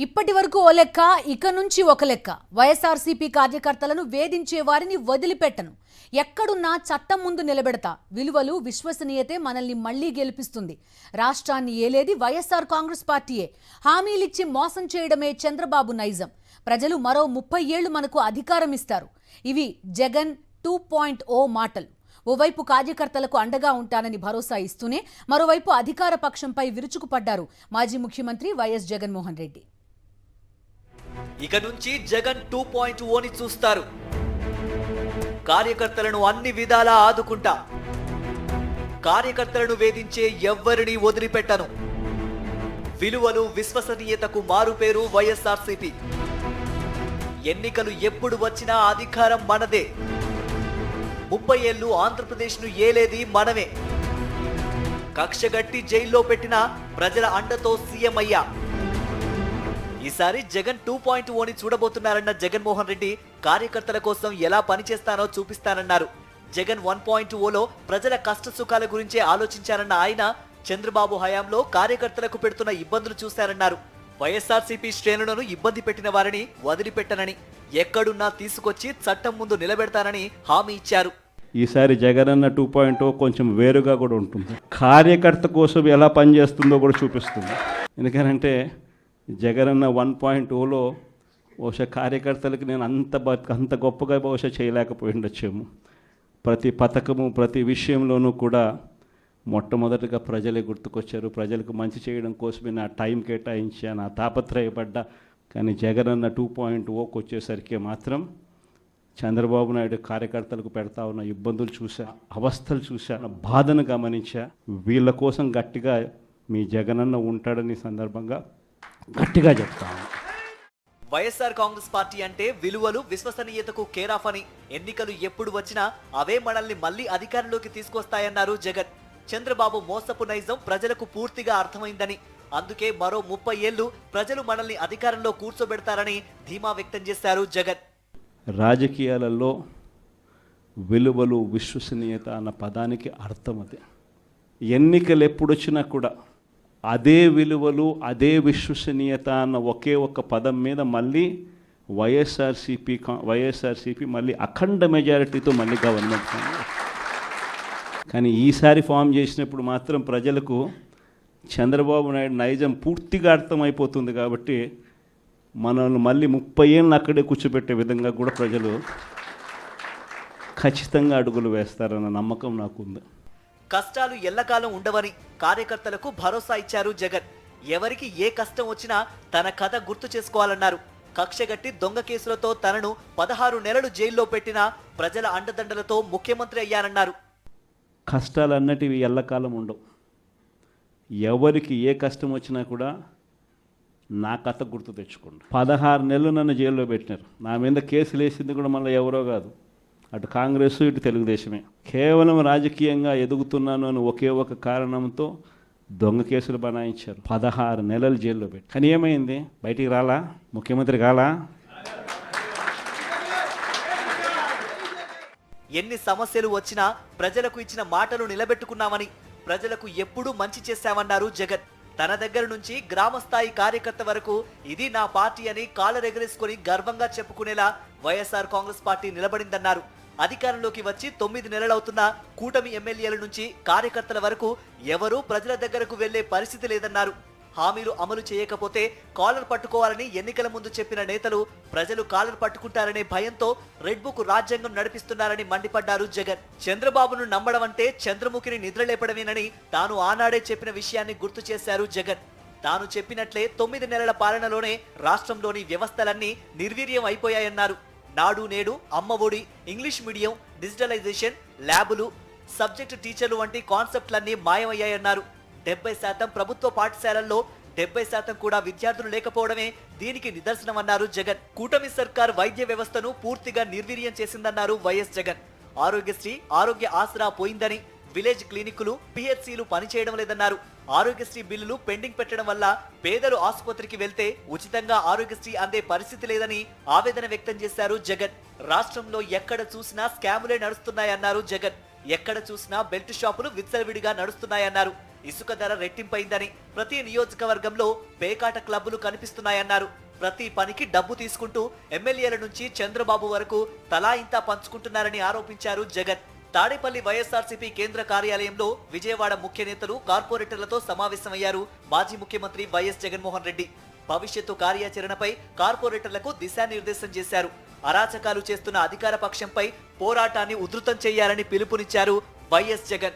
ఇప్పటి వరకు ఓ లెక్క, ఇక నుంచి ఒక లెక్క. వైఎస్ఆర్సీపీ కార్యకర్తలను వేధించే వారిని వదిలిపెట్టను. ఎక్కడున్నా చట్టం ముందు నిలబెడతా. విలువలు, విశ్వసనీయతే మనల్ని మళ్లీ గెలిపిస్తుంది. రాష్ట్రాన్ని ఏలేది వైఎస్ఆర్ కాంగ్రెస్ పార్టీయే. హామీలిచ్చి మోసం చేయడమే చంద్రబాబు నైజం. ప్రజలు మరో 30 ఏళ్లు మనకు అధికారం ఇస్తారు. ఇవి జగన్ 2.0 మాటలు. ఓవైపు కార్యకర్తలకు అండగా ఉంటానని భరోసా ఇస్తూనే మరోవైపు అధికార పక్షంపై విరుచుకుపడ్డారు మాజీ ముఖ్యమంత్రి వైఎస్ జగన్మోహన్ రెడ్డి. ఇక నుంచి జగన్ 2.0ని చూస్తారు. కార్యకర్తలను అన్ని విధాలా ఆదుకుంటా. కార్యకర్తలను వేధించే ఎవ్వరిని వదిలిపెట్టను. విలువలు, విశ్వసనీయతకు మారుపేరు వైఎస్ఆర్సీపీ. ఎన్నికలు ఎప్పుడు వచ్చినా అధికారం మనదే. 30 ఏళ్లు ఆంధ్రప్రదేశ్ను ఏలేది మనమే. కక్షగట్టి జైల్లో పెట్టిన ప్రజల అండతో సీఎం అయ్యా. ఈసారి జగన్ 2.0ని చూడబోతున్నారన్న జగన్మోహన్ రెడ్డి కార్యకర్తల కోసం ఎలా పనిచేస్తానో చూపిస్తానన్నారు. జగన్ 1.0లో ప్రజల కష్ట సుఖాల గురించే ఆలోచించారన్న ఆయన చంద్రబాబు హయాంలో కార్యకర్తలకు పెడుతున్న ఇబ్బందులు చూశారన్నారు. వైఎస్ఆర్సీపీ శ్రేణులను ఇబ్బంది పెట్టిన వారిని వదిలిపెట్టనని, ఎక్కడున్నా తీసుకొచ్చి చట్టం ముందు నిలబెడతానని హామీ ఇచ్చారు. ఈసారి జగనన్న 2.0 కొంచెం వేరుగా కూడా ఉంటుంది. కార్యకర్త కోసం ఎలా పనిచేస్తుందో కూడా చూపిస్తుంది. ఎందుకనంటే జగనన్న 1.0లో బహుశా కార్యకర్తలకు నేను అంత గొప్పగా బహుశా చేయలేకపోయి ఉండొచ్చేమో. ప్రతి పథకము, ప్రతి విషయంలోనూ కూడా మొట్టమొదటిగా ప్రజలే గుర్తుకొచ్చారు. ప్రజలకు మంచి చేయడం కోసమే నా టైం కేటాయించా, నా తాపత్రయపడ్డా. కానీ జగనన్న 2.0కి వచ్చేసరికి మాత్రం చంద్రబాబు నాయుడు కార్యకర్తలకు పెడతా ఉన్న ఇబ్బందులు చూసా, అవస్థలు చూసా, బాధను గమనించా. వీళ్ళ కోసం గట్టిగా మీ జగనన్న ఉంటాడని సందర్భంగా గట్టిగా చెప్తాను. వైఎస్ఆర్ కాంగ్రెస్ పార్టీ అంటే విలువలు, విశ్వసనీయతకు కేరాఫ్ అని. ఎన్నికలు ఎప్పుడు వచ్చినా అవే మనల్ని మళ్లీ అధికారంలోకి తీసుకొస్తాయన్నారు జగన్. చంద్రబాబు మోసపు నైజం ప్రజలకు పూర్తిగా అర్థమైందని, అందుకే మరో 30 ఏళ్లు ప్రజలు మనల్ని అధికారంలో కూర్చోబెడతారని ధీమా వ్యక్తం చేశారు జగన్. రాజకీయాలలో విలువలు, విశ్వసనీయత అన్న పదానికి అర్థం అదే. ఎన్నికలు ఎప్పుడొచ్చినా కూడా అదే విలువలు, అదే విశ్వసనీయత అన్న ఒకే ఒక్క పదం మీద మళ్ళీ వైఎస్ఆర్సీపీ మళ్ళీ అఖండ మెజారిటీతో మళ్ళీ గవర్నమెంట్. కానీ ఈసారి ఫామ్ చేసినప్పుడు మాత్రం ప్రజలకు చంద్రబాబు నాయుడు నైజం పూర్తిగా అర్థమైపోతుంది. కాబట్టి మనల్ని మళ్ళీ 30 ఏళ్ళు అక్కడే కూర్చోబెట్టే విధంగా కూడా ప్రజలు ఖచ్చితంగా అడుగులు వేస్తారన్న నమ్మకం నాకుంది. కష్టాలు ఎల్లకాలం ఉండవని కార్యకర్తలకు భరోసా ఇచ్చారు జగన్. ఎవరికి ఏ కష్టం వచ్చినా తన కథ గుర్తు చేసుకోవాలన్నారు. కక్షగట్టి దొంగ కేసులతో తనను 16 నెలలు జైల్లో పెట్టిన ప్రజల అండదండలతో ముఖ్యమంత్రి అయ్యానన్నారు. కష్టాలన్నటివి ఎల్లకాలం ఉండవు. ఎవరికి ఏ కష్టం వచ్చినా కూడా నా కథ గుర్తు తెచ్చుకోండి. 16 నెలలు నన్ను జైల్లో పెట్టినారు. నా మీద కేసులు వేసింది కూడా మళ్ళీ ఎవరో కాదు, అటు కాంగ్రెస్, ఇటు తెలుగుదేశమే. కేవలం రాజకీయంగా ఎదుగుతున్నాను అని ఒకే ఒక కారణంతో దొంగ కేసులు బనాయించారు. 16 నెలలు జైల్లో పెట్టి. కానీ ఏమైంది? బయటికి రాలా? ముఖ్యమంత్రి కాలా? ఎన్ని సమస్యలు వచ్చినా ప్రజలకు ఇచ్చిన మాటలు నిలబెట్టుకున్నామని, ప్రజలకు ఎప్పుడూ మంచి చేశామన్నారు జగన్. తన దగ్గర నుంచి గ్రామస్థాయి కార్యకర్త వరకు ఇది నా పార్టీ అని కాలరెగరేసుకొని గర్వంగా చెప్పుకునేలా వైఎస్ఆర్ కాంగ్రెస్ పార్టీ నిలబడిందన్నారు. అధికారంలోకి వచ్చి 9 నెలలవుతున్న కూటమి ఎమ్మెల్యేల నుంచి కార్యకర్తల వరకు ఎవరూ ప్రజల దగ్గరకు వెళ్లే పరిస్థితి లేదన్నారు. హామీలు అమలు చేయకపోతే కాలర్ పట్టుకోవాలని ఎన్నికల ముందు చెప్పిన నేతలు ప్రజలు కాలర్ పట్టుకుంటారనే భయంతో రెడ్ బుక్ రాజ్యాంగం నడిపిస్తున్నారని మండిపడ్డారు జగన్. చంద్రబాబును నమ్మడం అంటే చంద్రముఖిని నిద్రలేపడమేనని తాను ఆనాడే చెప్పిన విషయాన్ని గుర్తు చేశారు జగన్. తాను చెప్పినట్లే 9 నెలల పాలనలోనే రాష్ట్రంలోని వ్యవస్థలన్నీ నిర్వీర్యం అయిపోయాయన్నారు. నాడు నేడు, అమ్మ ఒడి, ఇంగ్లీష్ మీడియం, డిజిటలైజేషన్, ల్యాబులు, సబ్జెక్టు టీచర్లు వంటి కాన్సెప్ట్లన్నీ మాయమయ్యాయన్నారు. 70% ప్రభుత్వ పాఠశాలల్లో 70% కూడా విద్యార్థులు లేకపోవడమే దీనికి నిదర్శనమన్నారు జగన్. కూటమి సర్కార్ వైద్య వ్యవస్థను పూర్తిగా నిర్వీర్యం చేసిందన్నారు వైఎస్ జగన్. ఆరోగ్యశ్రీ, ఆరోగ్య ఆసరా పోయిందని, విలేజ్ క్లినిక్లు, పిహెచ్సిలు పనిచేయడం లేదన్నారు. ఆరోగ్యశ్రీ బిల్లులు పెండింగ్ పెట్టడం వల్ల పేదలు ఆసుపత్రికి వెళ్తే ఉచితంగా ఆరోగ్యశ్రీ అందే పరిస్థితి లేదని ఆవేదన వ్యక్తం చేశారు జగన్. రాష్ట్రంలో ఎక్కడ చూసినా స్కాములే నడుస్తున్నాయన్నారు జగన్. ఎక్కడ చూసినా బెల్ట్ షాపులు విచ్చలవిడిగా నడుస్తున్నాయన్నారు. ఇసుక ధర రెట్టింపైందని, ప్రతి నియోజకవర్గంలో పేకాట క్లబ్బులు కనిపిస్తున్నాయన్నారు. ప్రతి పనికి డబ్బు తీసుకుంటూ ఎమ్మెల్యేల నుంచి చంద్రబాబు వరకు తలా ఇంతా పంచుకుంటున్నారని ఆరోపించారు జగన్. తాడేపల్లి వైఎస్ఆర్సీపీ కేంద్ర కార్యాలయంలో విజయవాడ ముఖ్య నేతలు, కార్పొరేటర్లతో సమావేశమయ్యారు మాజీ ముఖ్యమంత్రి వైఎస్ జగన్మోహన్ రెడ్డి. భవిష్యత్తు కార్యాచరణపై కార్పొరేటర్లకు దిశానిర్దేశం చేశారు. అరాచకాలు చేస్తున్న అధికార పక్షంపై పోరాటాన్ని ఉధృతం చేయాలని పిలుపునిచ్చారు వైఎస్ జగన్.